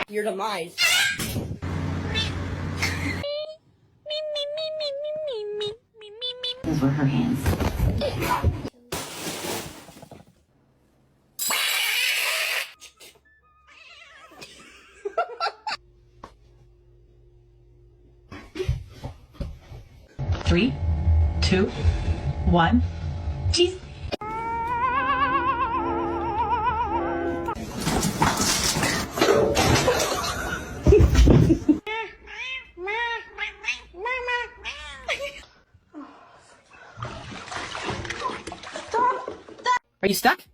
Your demise. Those were her hands. Three, two, one. Cheese. Are you stuck?